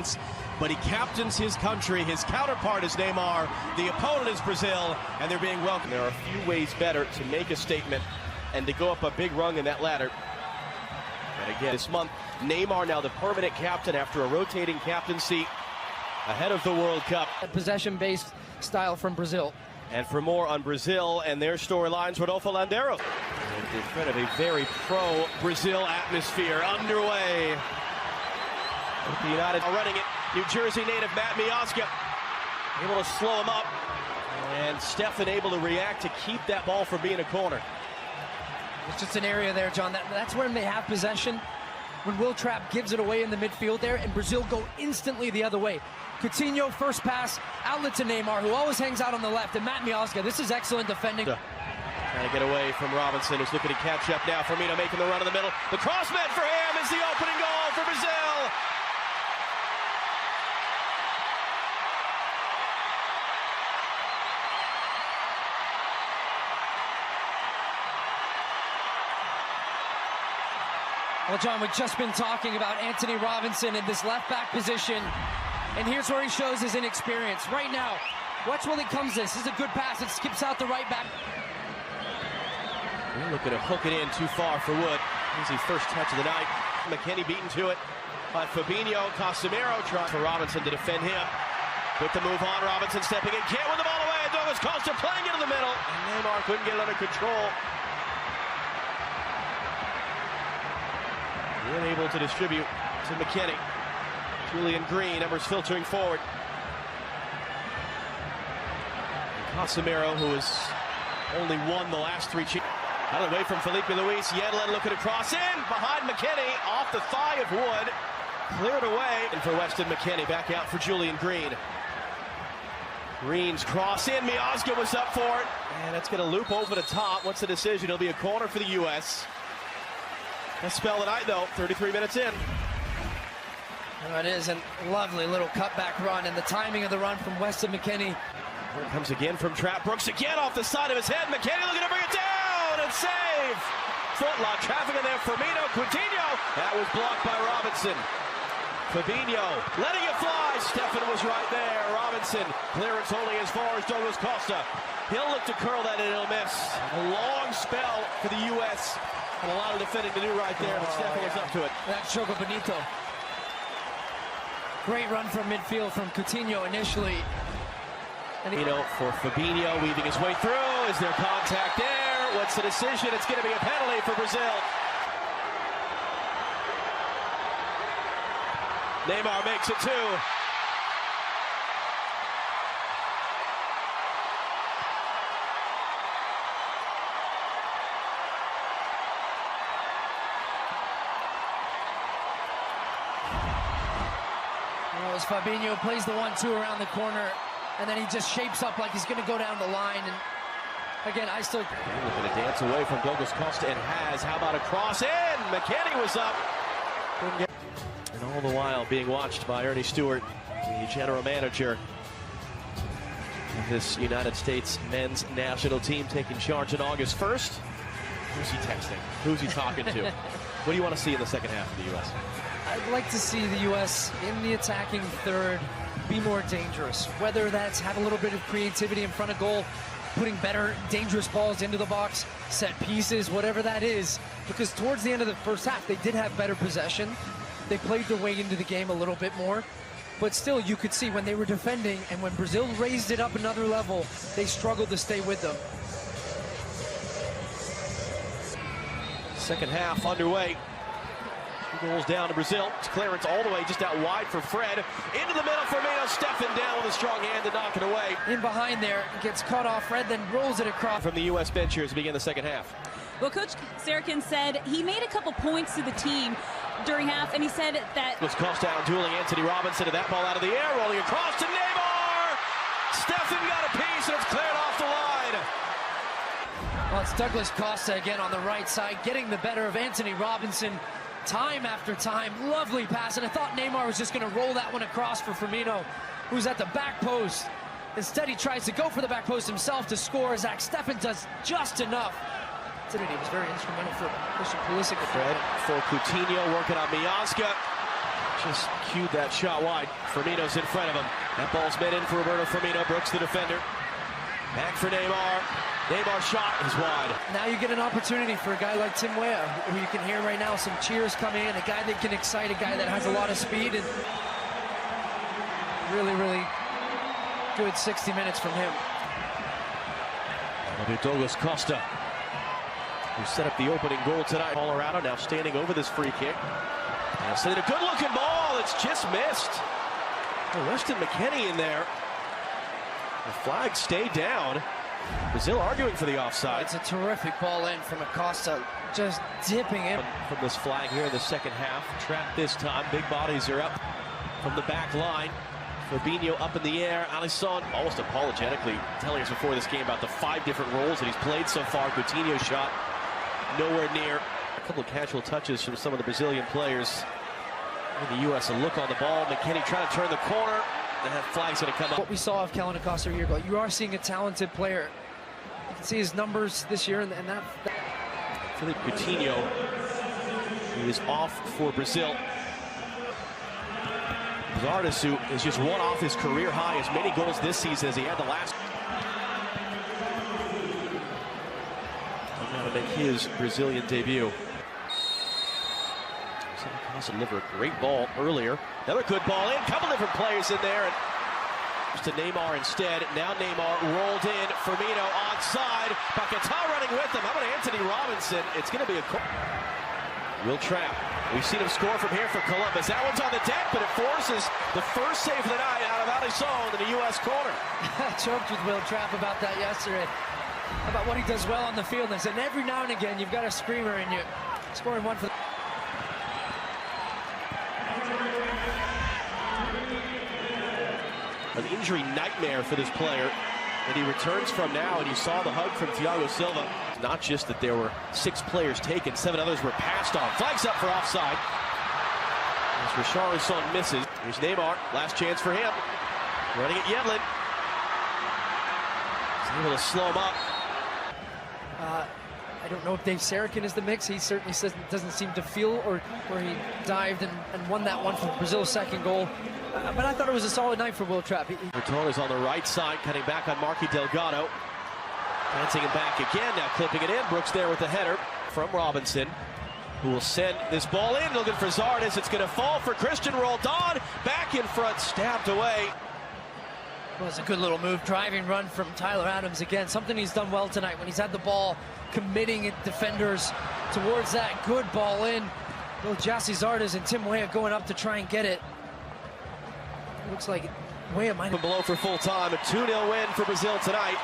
experience, but he captains his country. His counterpart is Neymar. The opponent is Brazil, and they're being welcomed. There are a few ways better to make a statement and to go up a big rung in that ladder. And again, this month, Neymar now the permanent captain after a rotating captaincy ahead of the World Cup. A possession-based style from Brazil. And for more on Brazil and their storylines, Rodolfo Landeros. In front of a very pro-Brazil atmosphere underway. The United are running it. New Jersey native Matt Miazga able to slow him up. And Stefan able to react to keep that ball from being a corner. It's just an area there, John. That's when they have possession. When Will Trapp gives it away in the midfield there, and Brazil go instantly the other way. Coutinho, first pass, outlet to Neymar, who always hangs out on the left, and Matt Miazga. This is excellent defending. Trying to get away from Robinson, who's looking to catch up now. Firmino making the run in the middle. The cross meant for him is the opening goal for Brazil. Well, John, we've just been talking about Antonee Robinson in this left-back position, and here's where he shows his inexperience. Right now, watch when he comes this. This is a good pass. It skips out the right back. They're looking to hook it in too far for Wood. Easy first touch of the night. McKennie beaten to it by Fabinho. Casemiro trying for Robinson to defend him. With the move on, Robinson stepping in. Can't win the ball away. Douglas Costa playing into the middle. And Neymar couldn't get it under control. Unable to distribute to McKennie. Julian Green, numbers filtering forward. And Casemiro, who has only won the last 3 chances. Out of the way from Felipe Luis. Yedlin looking to cross in. Behind McKennie. Off the thigh of Wood. Cleared away. And for Weston McKennie. Back out for Julian Green. Green's cross in. Miazga was up for it. And that's going to loop over the top. What's the decision? It'll be a corner for the U.S. Let's spell the night, though. 33 minutes in. Oh, it is a lovely little cutback run, and the timing of the run from Weston McKennie. Here it comes again from Trapp. Brooks again off the side of his head. McKennie looking to bring it down and save. Footlock traffic in there. Firmino, Coutinho. That was blocked by Robinson. Fabinho letting it fly. Stefan was right there. Robinson clearance only as far as Douglas Costa. He'll look to curl that and it'll miss. A long spell for the U.S. And a lot of defending to do right there, but Stefan was up to it. That's Jogo Bonito. Great run from midfield from Coutinho initially. And for Fabinho weaving his way through. Is there contact there? What's the decision? It's going to be a penalty for Brazil. Neymar makes it 2. As Fabinho plays the 1-2 around the corner, and then he just shapes up like he's going to go down the line. And again, I still looking to dance away from Douglas Costa, and has. How about a cross in? McKennie was up. And all the while being watched by Ernie Stewart, the general manager of this United States men's national team, taking charge on August 1st. Who's he texting? Who's he talking to? What do you want to see in the second half of the U.S.? I'd like to see the U.S. in the attacking third be more dangerous. Whether that's have a little bit of creativity in front of goal, putting better dangerous balls into the box, set pieces, whatever that is. Because towards the end of the first half, they did have better possession. They played their way into the game a little bit more. But still, you could see when they were defending and when Brazil raised it up another level, they struggled to stay with them. Second half underway. 2 goals down to Brazil. It's clearance all the way just out wide for Fred. Into the middle, Firmino. Stefan down with a strong hand to knock it away. In behind there, gets cut off. Fred then rolls it across. From the U.S. bench here as we begin the second half. Well, Coach Sarachan said he made a couple points to the team during half, and he said that was Costa out dueling Antonee Robinson, and that ball out of the air, rolling across to Neymar. Stefan got a piece, and it's cleared off the line. Well, it's Douglas Costa again on the right side, getting the better of Antonee Robinson time after time. Lovely pass, and I thought Neymar was just going to roll that one across for Firmino, who's at the back post. Instead, he tries to go for the back post himself to score. Zach Steffen does just enough. He was very instrumental for Christian Pulisic. Fred for Coutinho, working on Miazga. Just cued that shot wide. Firmino's in front of him. That ball's meant in for Roberto Firmino. Brooks, the defender. Back for Neymar. Neymar's shot is wide. Now you get an opportunity for a guy like Tim Weah, who you can hear right now some cheers coming in, a guy that can excite, a guy that has a lot of speed, and really, really good 60 minutes from him. That'll be Douglas Costa, who set up the opening goal tonight. Colorado now standing over this free kick. Now sending a good-looking ball. It's just missed. Oh, Weston McKennie in there. The flag stayed down. Brazil arguing for the offside. It's a terrific ball in from Acosta, just dipping in. From this flag here in the second half. Trapped this time. Big bodies are up from the back line. Fabinho up in the air. Alisson almost apologetically telling us before this game about the 5 different roles that he's played so far. Coutinho shot nowhere near. A couple of casual touches from some of the Brazilian players. In the U.S. a look on the ball. McKennie trying to turn the corner. That flag's going to come up. What we saw of Kellyn Acosta a year ago, you are seeing a talented player. You can see his numbers this year, and that. Philippe Coutinho, who is off for Brazil. Zardesu is just one off his career high, as many goals this season as he had the last. Now to make his Brazilian debut. Acosta delivered a great ball earlier. Another good ball in. Couple different players in there. And to Neymar instead. Now Neymar rolled in. Firmino onside. Paquetá running with him. How about Anthony Robinson? It's going to be a Will Trapp. We've seen him score from here for Columbus. That one's on the deck, but it forces the first save of the night out of Alisson in the U.S. corner. I joked with Will Trapp about that yesterday, about what he does well on the field. And I said, every now and again, you've got a screamer in you. Scoring one for the... An injury nightmare for this player that he returns from now, and you saw the hug from Thiago Silva. Not just that there were 6 players taken, 7 others were passed on. Flags up for offside. As Richarlison misses. Here's Neymar, last chance for him. Running at Yedlin. He's able to slow him up. I don't know if Dave Sarachan is the mix. He certainly doesn't seem to feel or where he dived and won that one for Brazil's second goal. But I thought it was a solid night for Will Trapp. Vertonghen is on the right side, cutting back on Marky Delgado. Dancing it back again, now clipping it in. Brooks there with the header from Robinson, who will send this ball in, looking for Zardes. It's going to fall for Christian Roldan. Back in front, stabbed away. Well, it's a good little move, driving run from Tyler Adams again. Something he's done well tonight when he's had the ball, committing defenders towards that. Good ball in. Both Gyasi Zardes and Tim Weah going up to try and get it. Looks like Weah might have... Below for full time, a 2-0 win for Brazil tonight.